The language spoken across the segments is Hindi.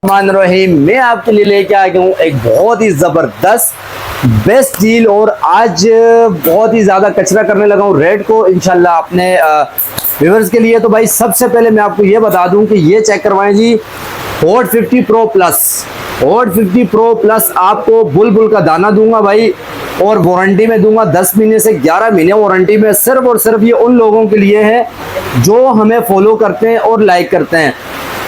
रहीम, मैं आपके लिए लेके आ गया हूँ एक बहुत ही ज़बरदस्त बेस्ट डील। और आज बहुत ही ज़्यादा कचरा करने लगा हूँ रेट को इंशाल्लाह अपने व्यूअर्स के लिए। तो भाई सबसे पहले मैं आपको ये बता दूं कि ये चेक करवाएं जी, hot 50 pro plus. Hot 50 pro plus आपको बुलबुल का दाना दूंगा भाई, और वारंटी में दूंगा 10 महीने से 11 महीने वारंटी में। सिर्फ और सिर्फ ये उन लोगों के लिए है जो हमें फॉलो करते हैं और लाइक करते हैं।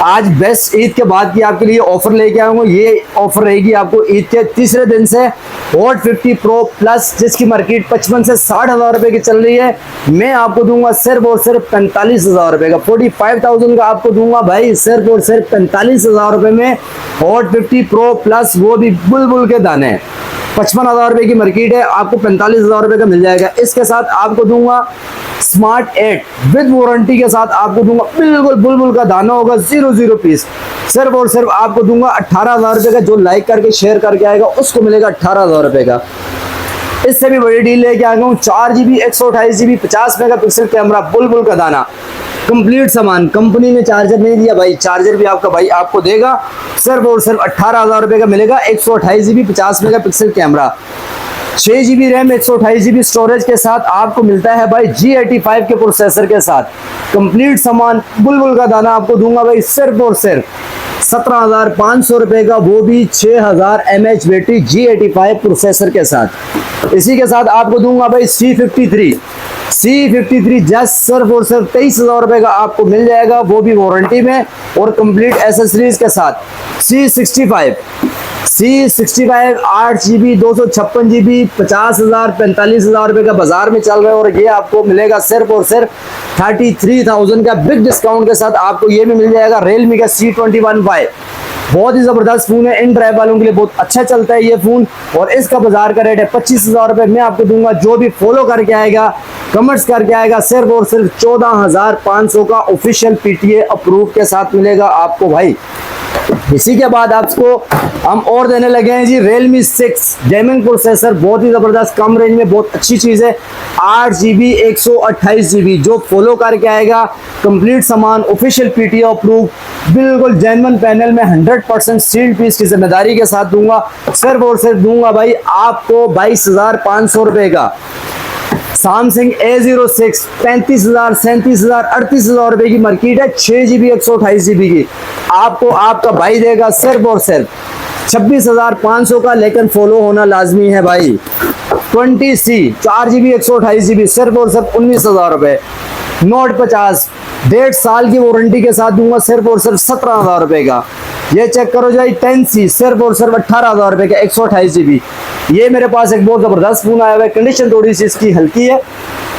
आज बेस्ट ईद के बाद की आपके लिए ऑफर लेके आऊंगा। ये ऑफर रहेगी आपको ईद के तीसरे दिन से। हॉट 50 प्रो प्लस जिसकी मार्केट 55 से 60 हज़ार रुपए की चल रही है, मैं आपको दूंगा सिर्फ और सिर्फ 45 हज़ार रुपए का। 45,000 का आपको दूंगा भाई सिर्फ और सिर्फ 45 हज़ार रुपए में। हॉट 50 प्रो प्लस, वो भी बुलबुल के दाने। 55 हज़ार रुपए की मार्केट है, आपको 45 हज़ार रुपए का मिल जाएगा। इसके साथ आपको दूंगा स्मार्ट 8 विद वारंटी के साथ आपको दूंगा बिल्कुल बुलबुल का दाना होगा 00 पीस। सिर्फ और सिर्फ आपको दूंगा 18 हज़ार रुपए का। जो लाइक करके शेयर करके आएगा उसको मिलेगा 18 हज़ार रुपए का। इससे भी बड़ी डील लेके आ गया हूँ, 4GB 128GB 50 मेगापिक्सल कैमरा, बुलबुल का दाना, कंप्लीट सामान। कंपनी ने चार्जर नहीं दिया भाई, चार्जर भी आपका भाई आपको देगा। सिर्फ और सिर्फ 18 हज़ार रुपए का मिलेगा। 128GB 50 megapixel camera, 6GB RAM, 128GB storage के साथ आपको मिलता है भाई G85 के प्रोसेसर के साथ। कंप्लीट सामान बुलबुल का दाना आपको दूंगा भाई सिर्फ और सिर्फ 17,500 रुपए का, वो भी 6000 mAh बैटरी G85 प्रोसेसर के साथ। इसी के साथ आपको दूंगा भाई C53 जस्ट सिर्फ और सिर्फ 23,000 रुपए का आपको मिल जाएगा, वो भी वारंटी में और कंप्लीट एसेसरीज के साथ। C65 8GB 256GB 50,000 45,000 रुपए का बाजार में चल रहा है, और ये आपको मिलेगा सिर्फ और सिर्फ 33,000 का बिग डिस्काउंट के साथ। आपको ये भी मिल जाएगा Realme का C21Y। बहुत ही जबरदस्त फोन है, इन ड्राइव वालों के लिए बहुत अच्छा चलता है ये फोन, और इसका बाजार का रेट है 25,000 रुपए। मैं आपको दूंगा, जो भी फॉलो करके आएगा, कमेंट्स करके आएगा, सिर्फ और सिर्फ 14,500 का ऑफिशियल PTA अप्रूव के साथ मिलेगा आपको भाई। इसी के बाद आपको हम और देने लगे हैं जी Realme 6 गेमिंग प्रोसेसर, बहुत ही जबरदस्त कम रेंज में बहुत अच्छी चीज है। 8GB 128GB जो फॉलो करके आएगा, कंप्लीट सामान ऑफिशियल PTA अप्रूव, बिल्कुल जेन्युइन पैनल में 100% सील्ड पीस की जिम्मेदारी के साथ दूंगा। सिर्फ और सिर्फ दूंगा भाई आपको 22,500 रुपए का। सैमसंग A06 35,000 37,000 38,000 रुपए की मार्केट है, 6GB 128GB की। आपको आपका भाई देगा सिर्फ और सिर्फ 26,500 का, लेकिन फॉलो होना लाजमी है भाई। 20C 4GB 128GB सिर्फ और सिर्फ 19,000 रुपए। नोट 50 1.5 साल की वारंटी के साथ दूंगा सिर्फ और सिर्फ 17,000 रुपए का। ये चेक करो जाए 10C सिर्फ और सिर्फ 18,000 रुपए का 128GB। ये मेरे पास एक बहुत जबरदस्त फोन आया हुआ है, कंडीशन थोड़ी सी इसकी हल्की है,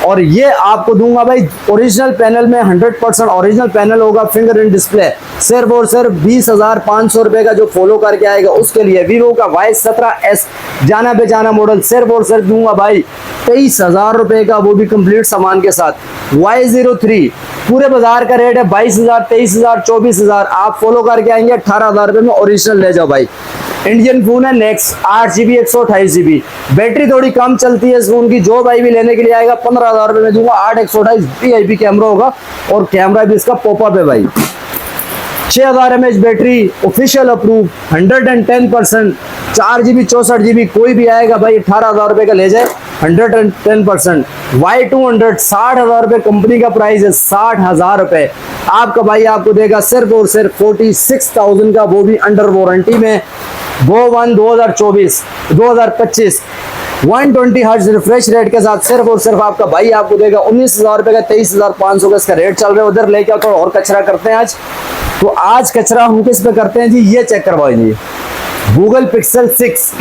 और ये आपको दूंगा भाई ओरिजिनल पैनल में 100% ओरिजिनल पैनल होगा, फिंगरप्रिंट डिस्प्ले। सिर्फ और सिर्फ 20,500 रुपए का जो फॉलो करके आएगा उसके लिए। वीवो का Y17S जाना बेचाना मॉडल, सिर्फ और सिर्फ दूंगा भाई 23,000 रुपए का, वो भी कंप्लीट सामान के साथ। Y03 पूरे बाजार का रेट है 22,000 23,000 24,000, आप फॉलो करके आएंगे 18,000 रुपए में ओरिजिनल ले जाओ भाई। इंडियन फोन है नेक्स्ट 8GB 128GB, बैटरी थोड़ी कम चलती है इस फोन की। जो भाई भी लेने के लिए आएगा 15,000 रुपए में दूंगा। 8 128 VIP कैमरा होगा, और कैमरा भी इसका पॉपअप है भाई। 6000 mAh battery official approve 110%। 4GB 64GB कोई भी आएगा भाई 18,000 रुपए का ले जाए 110%। Y200 60,000 रुपए कंपनी का प्राइस है, 60,000 रुपए आपका भाई आपको देगा सिर्फ और सिर्फ 46,000 का, वो भी अंडर वारंटी में। वो 2025 120 हर्ट्ज रिफ्रेश रेट के साथ सिर्फ और सिर्फ आपका भाई आपको देगा 19,000 रुपए का। 23,500 का इसका रेट चल रहा है। उधर लेके आओ, थोड़ा और कचरा करते हैं आज। तो आज कचरा हम किस पे करते हैं जी, ये चेक करवाओ जी। गूगल पिक्सल 6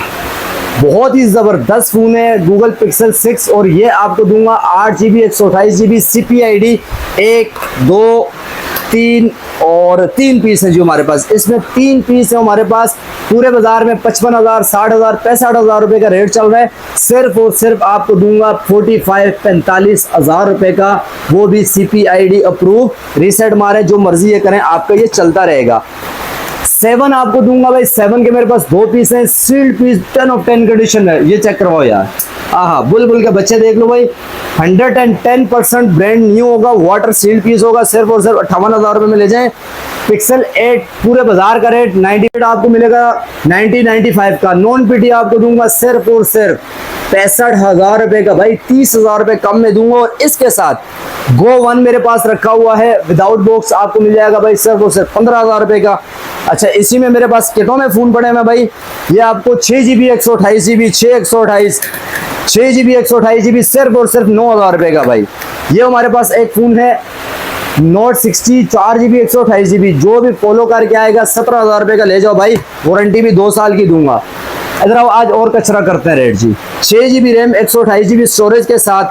बहुत ही जबरदस्त फोन है, गूगल पिक्सल 6, और ये आपको दूंगा 8GB 128GB CPID 1 2 3 और 3 पीस है जो हमारे पास। इसमें 3 पीस है हमारे पास। पूरे बाजार में 55,000 60,000 65,000 रुपए का रेट चल रहा है। सिर्फ और सिर्फ आपको दूंगा 45,000 रुपए का, वो भी CPID अप्रूव। रीसेट मारे जो मर्जी ये करें, आपका ये चलता रहेगा। 7 आपको दूंगा भाई। 7 के मेरे पास 2 पीस हैं, सील्ड पीस 10 of 10 कंडीशन है। ये चेक करवाओ यार, बुलबुल के बच्चे देख लो भाई, 110% ब्रांड न्यू होगा, वाटर सील्ड पीस होगा। सिर्फ और सिर्फ 58,000 रुपए में ले जाएं। पिक्सल 8 पूरे बाजार का रेट 98 आपको मिलेगा 90-95 का। नॉन पीटी आपको दूंगा सिर्फ और सिर्फ 65,000 रुपए का भाई, 30,000 रुपए कम में दूंगा। और इसके साथ गो 1 मेरे पास रखा हुआ है विदाउट बॉक्स, आपको मिल जाएगा भाई सिर्फ और सिर्फ 15,000 रुपए का। अच्छा, इसी में मेरे पास कितों में फोन पड़े हैं भाई, ये आपको 6GB 128GB 6GB 128GB सिर्फ और सिर्फ 9,000 रुपए का भाई। ये हमारे पास एक फोन है नोट 60 4GB 128GB, जो भी फॉलो करके आएगा 17,000 रुपए का ले जाओ भाई, वारंटी भी 2 साल की दूंगा। इधर आओ, आज और कचरा करते हैं रेट जी। 6GB रैम 128GB स्टोरेज के साथ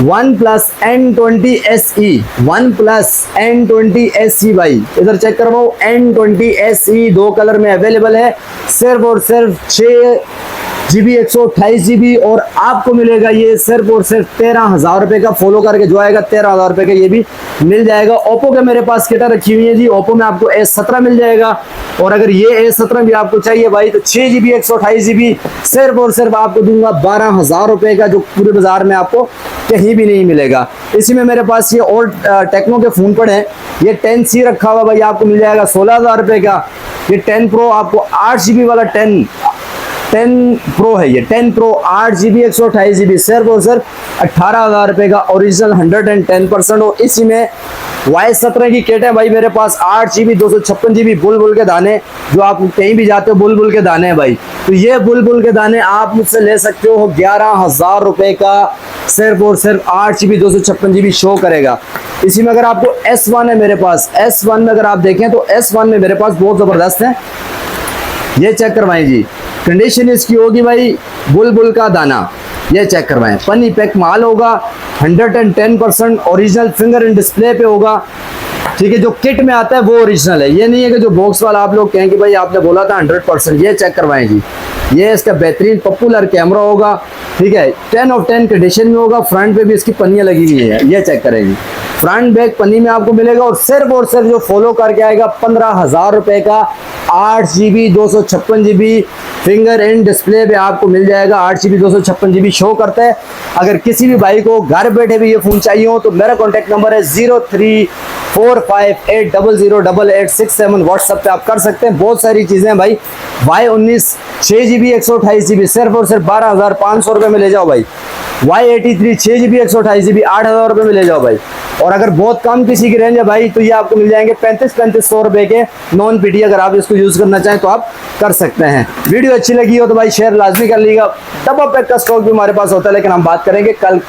OnePlus N20 SE, OnePlus N20 SE भाई, इधर चेक करवाओ। N20 SE 2 कलर में अवेलेबल है, सिर्फ और सिर्फ 6GB 128GB, और आपको मिलेगा ये सिर्फ और सिर्फ 13,000 रुपए का। फॉलो करके जो आएगा 13,000 रुपए का ये भी मिल जाएगा। ओप्पो के मेरे पास किटा रखी हुई है जी, ओप्पो में आपको A17 मिल जाएगा, और अगर ये A17 भी आपको चाहिए भाई तो 6GB 128GB सिर्फ और सिर्फ आपको दूंगा 12,000 रुपए का, जो पूरे बाजार में आपको कहीं भी नहीं मिलेगा। इसी में मेरे पास ये और टेक्नो के फोन पड़े हैं, ये 10C रखा हुआ भाई, आपको मिल जाएगा 16,000 रुपए का। ये 10 Pro आपको 8GB वाला 10 Pro है, ये 10 Pro 8GB 128GB सिर्फ और सिर्फ 18,000 रुपए का, ओरिजिनल 110%। और इसी में Y17 की किट है भाई मेरे पास, 8GB 256GB बुलबुल के दाने, जो आप कहीं भी जाते हो बुलबुल के दाने हैं भाई, तो ये बुलबुल के दाने आप मुझसे ले सकते हो 11,000 रुपए का, सिर्फ और सिर्फ 8GB 256GB शो करेगा। इसी में अगर आपको S1 है मेरे पास, S1 में अगर आप देखें तो S1 में मेरे पास बहुत ज़बरदस्त है, ये चेक करवाएं जी। कंडीशन इसकी होगी भाई बुलबुल का दाना, ये चेक करवाएं, पन्नी पैक माल होगा, 110% ओरिजिनल फिंगर इन डिस्प्ले पे होगा, ठीक है। जो किट में आता है वो ओरिजिनल है, ये नहीं है कि जो बॉक्स वाला आप लोग कहें कि भाई आपने बोला था 100%। ये चेक करवाएं जी, ये इसका बेहतरीन पॉपुलर कैमरा होगा, ठीक है, 10 ऑफ 10 कंडीशन में होगा। फ्रंट पे भी इसकी पन्नियाँ लगी हुई है, ये चेक करेंगे, फ्रंट बैक पन्नी में आपको मिलेगा। और सिर्फ जो फॉलो करके आएगा 15,000 रुपए का 8GB 256GB finger in display पे आपको मिल जाएगा। 8GB 256GB शो करता है। अगर किसी भी भाई को घर बैठे भी ये फ़ोन चाहिए हो तो मेरा कॉन्टैक्ट नंबर है 0345800867। व्हाट्सएप पे आप कर सकते हैं। बहुत सारी चीज़ें भाई, Y19 6GB 128GB सिर्फ और सिर्फ 12,500 रुपये में ले जाओ भाई। Y83 6GB 128GB 8,000 रुपये में ले जाओ भाई। और अगर बहुत कम किसी की रेंज है भाई तो ये आपको मिल जाएंगे 3500 रुपये के नॉन पीटी। अगर आप इसको यूज़ करना चाहें तो आप कर सकते हैं। वीडियो अच्छी लगी हो तो भाई शेयर लाजमी कर लीजिएगा। डब्बा पैक का स्टॉक भी हमारे पास होता है, लेकिन हम बात करेंगे कल।